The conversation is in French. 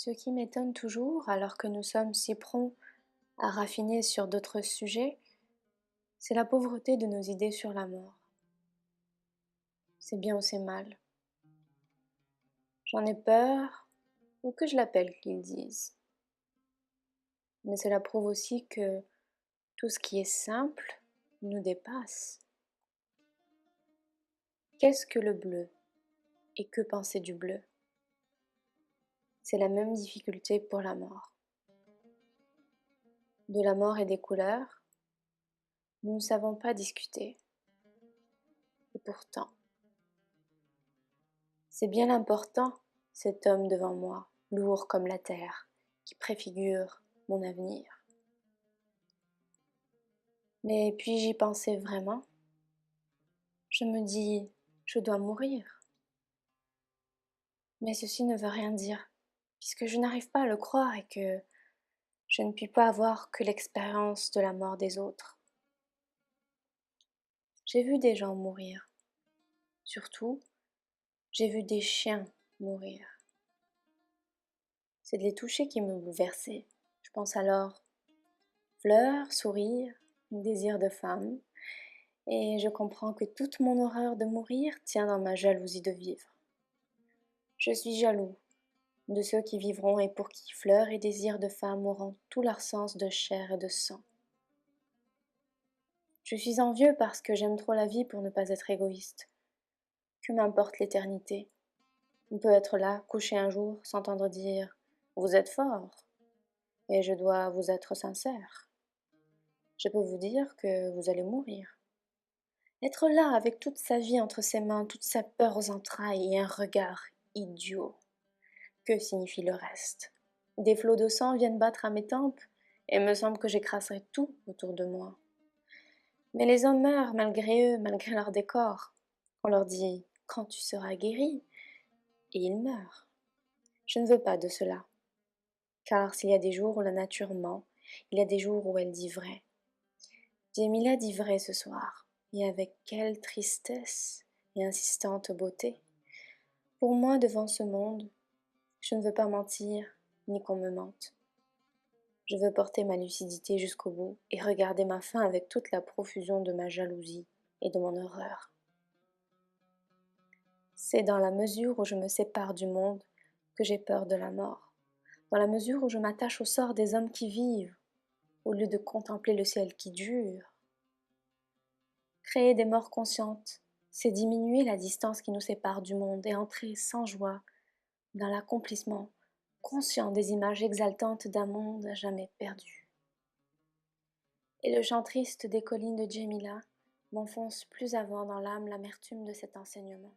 Ce qui m'étonne toujours, alors que nous sommes si prompts à raffiner sur d'autres sujets, c'est la pauvreté de nos idées sur la mort. C'est bien ou c'est mal. J'en ai peur, ou que je l'appelle qu'ils disent. Mais cela prouve aussi que tout ce qui est simple nous dépasse. Qu'est-ce que le bleu et que penser du bleu? C'est la même difficulté pour la mort. De la mort et des couleurs, nous ne savons pas discuter. Et pourtant, c'est bien important, cet homme devant moi, lourd comme la terre, qui préfigure mon avenir. Mais puis-je y penser vraiment? Je me dis, je dois mourir. Mais ceci ne veut rien dire, puisque je n'arrive pas à le croire et que je ne puis pas avoir que l'expérience de la mort des autres. J'ai vu des gens mourir. Surtout, j'ai vu des chiens mourir. C'est de les toucher qui me bouleversait. Je pense alors fleurs, sourire, désir de femme, et je comprends que toute mon horreur de mourir tient dans ma jalousie de vivre. Je suis jaloux de ceux qui vivront et pour qui fleurs et désir de femme auront tout leur sens de chair et de sang. Je suis envieux parce que j'aime trop la vie pour ne pas être égoïste. Que m'importe l'éternité? On peut être là, couché un jour, s'entendre dire « Vous êtes fort » et je dois vous être sincère. Je peux vous dire que vous allez mourir. Être là avec toute sa vie entre ses mains, toute sa peur aux entrailles et un regard idiot. Que signifie le reste? Des flots de sang viennent battre à mes tempes et me semble que j'écraserai tout autour de moi. Mais les hommes meurent malgré eux, malgré leur décor. On leur dit « quand tu seras guéri » et ils meurent. Je ne veux pas de cela. Car s'il y a des jours où la nature ment, il y a des jours où elle dit vrai. Jemila dit vrai ce soir, et avec quelle tristesse et insistante beauté. Pour moi, devant ce monde, je ne veux pas mentir, ni qu'on me mente. Je veux porter ma lucidité jusqu'au bout et regarder ma fin avec toute la profusion de ma jalousie et de mon horreur. C'est dans la mesure où je me sépare du monde que j'ai peur de la mort, dans la mesure où je m'attache au sort des hommes qui vivent, au lieu de contempler le ciel qui dure. Créer des morts conscientes, c'est diminuer la distance qui nous sépare du monde et entrer sans joie dans l'accomplissement conscient des images exaltantes d'un monde à jamais perdu. Et le chant triste des collines de Jemila m'enfonce plus avant dans l'âme l'amertume de cet enseignement.